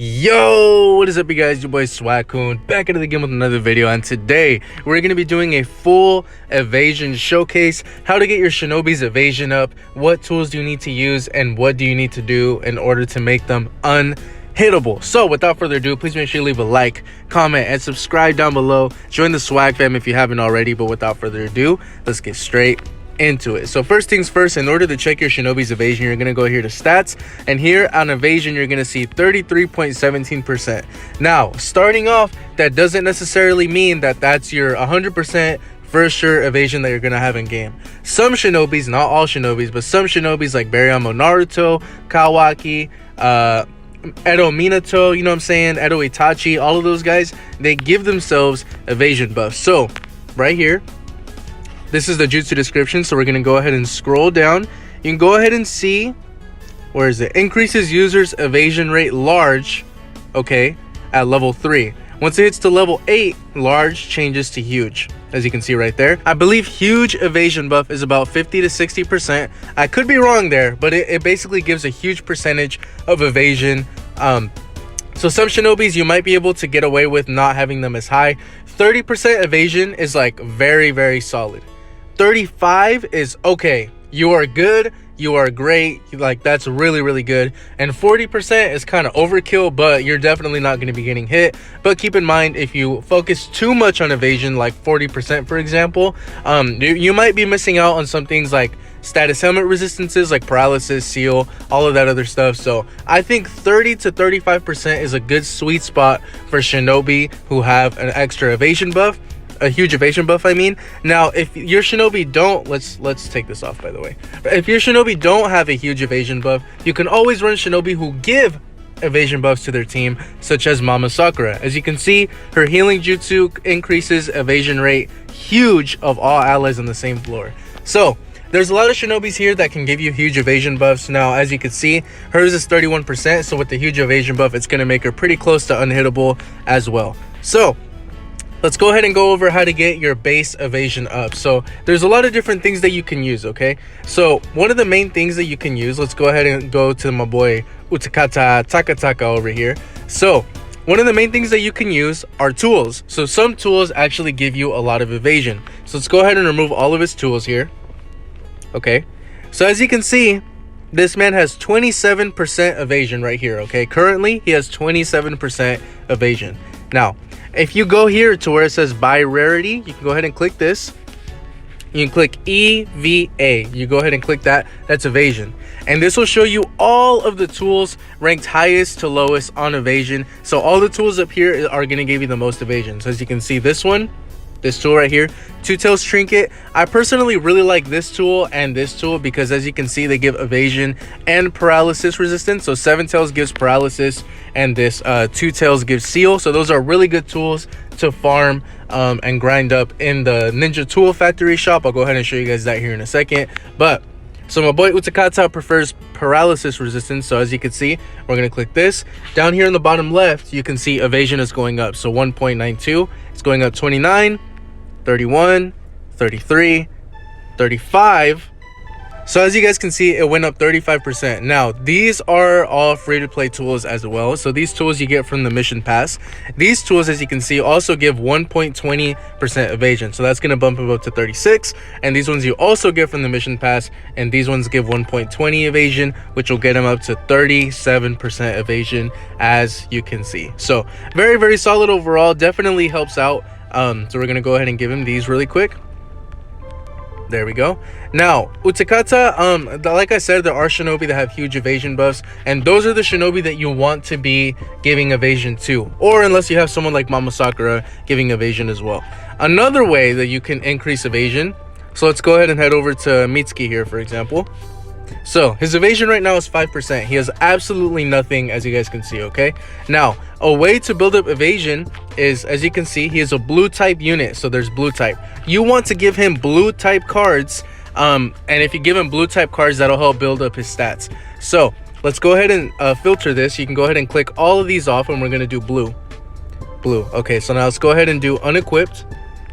Yo, what is up, you guys? Your boy Swag-kun back into the game with another video, and today we're going to be doing a full evasion showcase. How to get your Shinobi's evasion up, what tools do you need to use, and what do you need to do in order to make them unhittable. So without further ado, please make sure you leave a like, comment, and subscribe down below. Join the Swag fam if you haven't already, but without further ado, let's get straight into it. So first things first, in order to check your Shinobi's evasion, you're going to go here to stats, and here on evasion you're going to see 33.17%. now starting off, that doesn't necessarily mean that that's your 100% for sure evasion that you're going to have in game. Some Shinobis, not all Shinobis, but some Shinobis like Bariyama Naruto, Kawaki, Edo Minato, you know what I'm saying, Edo Itachi, all of those guys, they give themselves evasion buffs. So right here, this is the jutsu description, so we're going to go ahead and scroll down. You can go ahead and see, where is it? Increases users evasion rate large, okay, at level 3. Once it hits to level 8, large changes to huge, as you can see right there. I believe huge evasion buff is about 50 to 60%. I could be wrong there, but it basically gives a huge percentage of evasion. So some Shinobis you might be able to get away with not having them as high. 30% evasion is like very, very solid. 35 is okay, you are good, you are great, like that's really, really good. And 40% is kind of overkill, but you're definitely not going to be getting hit. But keep in mind, if you focus too much on evasion, like 40% for example, you might be missing out on some things like status helmet resistances like paralysis, seal, all of that other stuff. So I think 30 to 35% is a good sweet spot for Shinobi who have an extra evasion buff, a huge evasion buff, I mean. Now if your Shinobi don't, let's take this off by the way, if your Shinobi don't have a huge evasion buff, you can always run Shinobi who give evasion buffs to their team, such as Mama Sakura. As you can see, her healing jutsu increases evasion rate huge of all allies on the same floor. So there's a lot of Shinobis here that can give you huge evasion buffs. Now as you can see, hers is 31%, so with the huge evasion buff it's going to make her pretty close to unhittable as well. So let's go ahead and go over how to get your base evasion up. So there's a lot of different things that you can use, okay? So one of the main things that you can use, let's go ahead and go to my boy Utakata Takataka over here. So one of the main things that you can use are tools. So some tools actually give you a lot of evasion. So let's go ahead and remove all of his tools here. Okay, so as you can see, this man has 27% evasion right here, okay? Currently he has 27% evasion. Now if you go here to where it says by rarity, you can go ahead and click this. You can click EVA. You go ahead and click that. That's evasion. And this will show you all of the tools ranked highest to lowest on evasion. So all the tools up here are going to give you the most evasion. So as you can see, this one, this tool right here, Two Tails Trinket, I personally really like this tool and this tool because as you can see, they give evasion and paralysis resistance. So Seven Tails gives paralysis and this Two Tails gives seal. So those are really good tools to farm and grind up in the Ninja Tool Factory shop. I'll go ahead and show you guys that here in a second. But so my boy Utakata prefers paralysis resistance. So as you can see, we're going to click this. Down here in the bottom left, you can see evasion is going up. So 1.92, it's going up 29, 31, 33, 35. So as you guys can see, it went up 35%. Now these are all free to play tools as well. So these tools you get from the mission pass. These tools, as you can see, also give 1.20% evasion. So that's going to bump them up to 36. And these ones you also get from the mission pass. And these ones give 1.20 evasion, which will get them up to 37% evasion, as you can see. So very, very solid overall. Definitely helps out. So we're going to go ahead and give him these really quick. There we go. Now Utakata, like I said, there are Shinobi that have huge evasion buffs, and those are the Shinobi that you want to be giving evasion to, or unless you have someone like Mama Sakura giving evasion as well. Another way that you can increase evasion, so let's go ahead and head over to Mitsuki here, for example. So his evasion right now is 5%. He has absolutely nothing, as you guys can see, okay? Now a way to build up evasion is, as you can see, he is a blue type unit. So there's blue type. You want to give him blue type cards, and if you give him blue type cards, that'll help build up his stats. So let's go ahead and filter this. You can go ahead and click all of these off, and we're going to do blue. Okay, so now let's go ahead and do unequipped.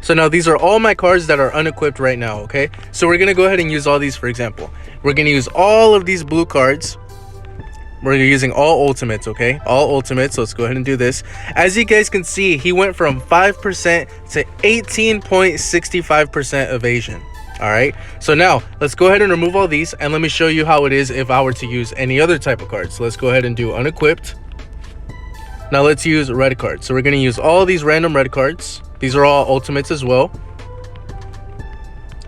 So now these are all my cards that are unequipped right now, okay? So we're going to go ahead and use all these. For example, we're going to use all of these blue cards We're using all ultimates, okay? All ultimates. Let's go ahead and do this. As you guys can see, he went from 5% to 18.65% evasion. All right, so now let's go ahead and remove all these, and let me show you how it is if I were to use any other type of cards. So let's go ahead and do unequipped. Now let's use red cards. So we're going to use all these random red cards. These are all ultimates as well.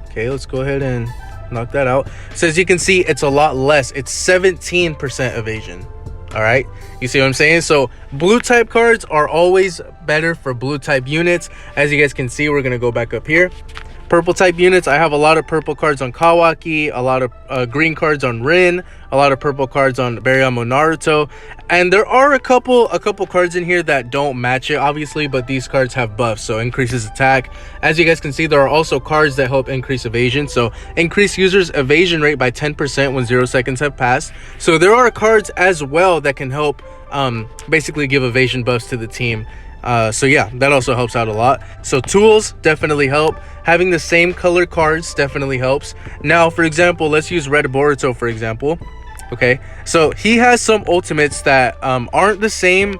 Okay, let's go ahead and knock that out. So as you can see, it's a lot less. It's 17% evasion. All right, you see what I'm saying? So blue type cards are always better for blue type units. As you guys can see, we're going to go back up here. Purple type units, I have a lot of purple cards on Kawaki, a lot of green cards on Rin, a lot of purple cards on Berryamo Naruto, and there are a couple cards in here that don't match it, obviously, but these cards have buffs, so increases attack. As you guys can see, there are also cards that help increase evasion, so increase users' evasion rate by 10% when 0 seconds have passed. So there are cards as well that can help basically give evasion buffs to the team. So yeah, that also helps out a lot. So tools definitely help. Having the same color cards definitely helps. Now, for example, let's use Red Boruto, for example. Okay, so he has some ultimates that aren't the same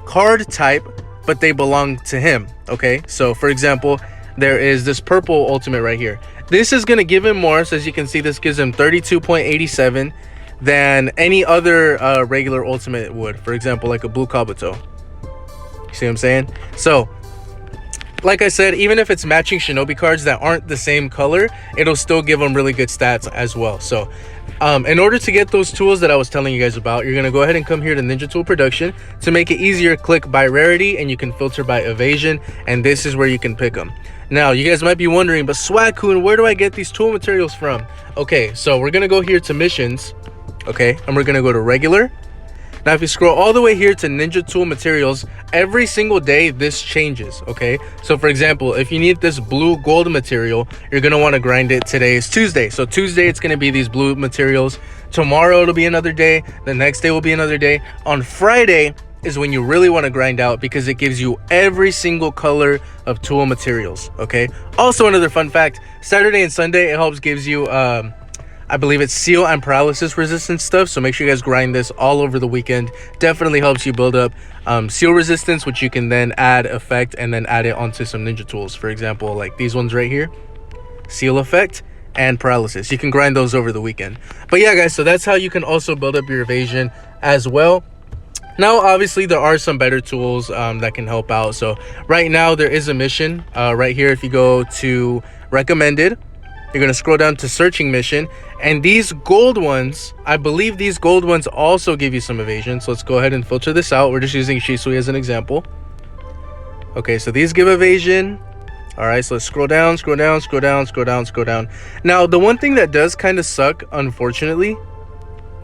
card type, but they belong to him. Okay, so for example, there is this purple ultimate right here. This is going to give him more. So as you can see, this gives him 32.87 than any other regular ultimate would. For example, like a blue Kabuto. You see what I'm saying? So like I said, even if it's matching Shinobi cards that aren't the same color, it'll still give them really good stats as well. So in order to get those tools that I was telling you guys about, you're going to go ahead and come here to Ninja Tool Production. To make it easier, click by rarity, and you can filter by evasion, and this is where you can pick them. Now you guys might be wondering, but Swag-kun, where do I get these tool materials from? Okay, so we're going to go here to missions, okay, and we're going to go to regular. Now, if you scroll all the way here to Ninja Tool Materials, every single day this changes, okay? So, for example, if you need this blue gold material, you're going to want to grind it. Today is Tuesday. So, Tuesday, it's going to be these blue materials. Tomorrow, it'll be another day. The next day will be another day. On Friday is when you really want to grind out because it gives you every single color of tool materials, okay? Also, another fun fact, Saturday and Sunday, it gives you I believe it's seal and paralysis resistance stuff, so make sure you guys grind this all over the weekend. Definitely helps you build up seal resistance, which you can then add effect and then add it onto some ninja tools. For example, like these ones right here, seal effect and paralysis. You can grind those over the weekend. But yeah, guys, so that's how you can also build up your evasion as well. Now, obviously, there are some better tools that can help out. So right now, there is a mission right here. If you go to recommended, you're going to scroll down to searching mission, and these gold ones, I believe these gold ones also give you some evasion. So let's go ahead and filter this out. We're just using Shisui as an example. Okay, so these give evasion. All right, so let's scroll down, scroll down, scroll down, scroll down, scroll down. Now, the one thing that does kind of suck, unfortunately,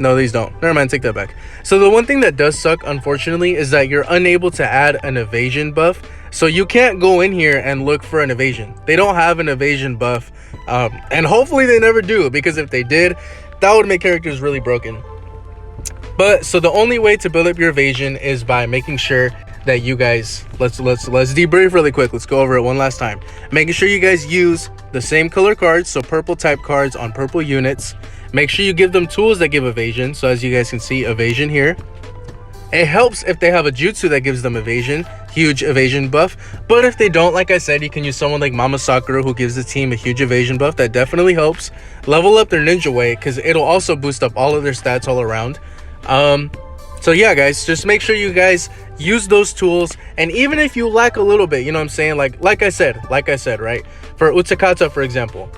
no, these don't. Never mind, take that back. So the one thing that does suck, unfortunately, is that you're unable to add an evasion buff. So you can't go in here and look for an evasion. They don't have an evasion buff. And hopefully they never do, because if they did, that would make characters really broken. But so the only way to build up your evasion is by making sure that you guys, let's debrief really quick. Let's go over it one last time. Making sure you guys use the same color cards, so purple type cards on purple units. Make sure you give them tools that give evasion. So as you guys can see, evasion here. It helps if they have a jutsu that gives them evasion, huge evasion buff. But if they don't, like I said, you can use someone like Mama Sakura, who gives the team a huge evasion buff. That definitely helps. Level up their ninja way, because it'll also boost up all of their stats all around. So yeah, guys, just make sure you guys use those tools. And even if you lack a little bit, you know what I'm saying, like I said, right, for Utakata, for example,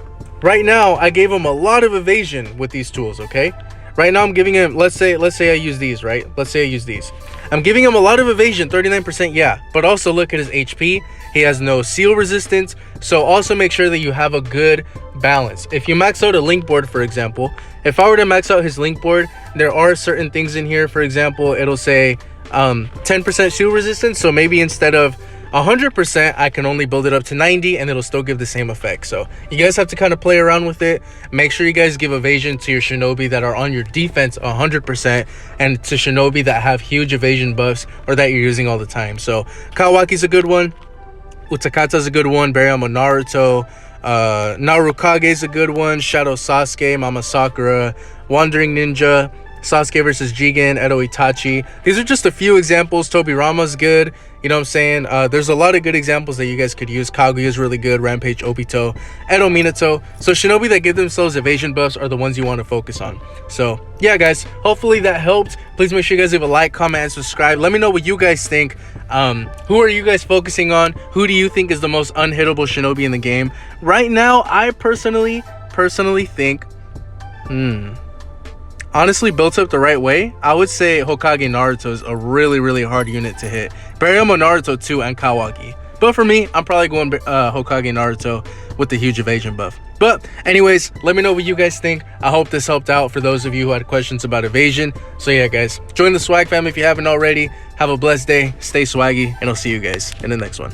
right now I gave him a lot of evasion with these tools. Okay, right now I'm giving him, let's say I use these, right? Let's say I use these. I'm giving him a lot of evasion, 39%, yeah. But also look at his HP. He has no seal resistance. So also make sure that you have a good balance. If you max out a link board, for example, if I were to max out his link board, there are certain things in here. For example, it'll say 10% seal resistance. So maybe instead of 100%, I can only build it up to 90 and it'll still give the same effect. So you guys have to kind of play around with it. Make sure you guys give evasion to your shinobi that are on your defense 100%, and to shinobi that have huge evasion buffs or that you're using all the time. So Kawaki's a good one, Utakata's a good one, Berryamo Naruto, Narukage's a good one, Shadow Sasuke, Mama Sakura, Wandering Ninja, Sasuke versus Jigen, Edo Itachi. These are just a few examples. Tobirama's good. You know what I'm saying? There's a lot of good examples that you guys could use. Kaguya is really good. Rampage, Obito, Edo, Minato. So Shinobi that give themselves evasion buffs are the ones you want to focus on. So yeah, guys, hopefully that helped. Please make sure you guys leave a like, comment, and subscribe. Let me know what you guys think. Who are you guys focusing on? Who do you think is the most unhittable Shinobi in the game? Right now, I personally think, honestly, built up the right way, I would say Hokage Naruto is a really hard unit to hit. Baryon Naruto too, and Kawaki. But for me, I'm probably going Hokage Naruto with the huge evasion buff. But anyways, let me know what you guys think. I hope this helped out for those of you who had questions about evasion. So yeah, guys, join the Swag fam if you haven't already. Have a blessed day, stay swaggy, and I'll see you guys in the next one.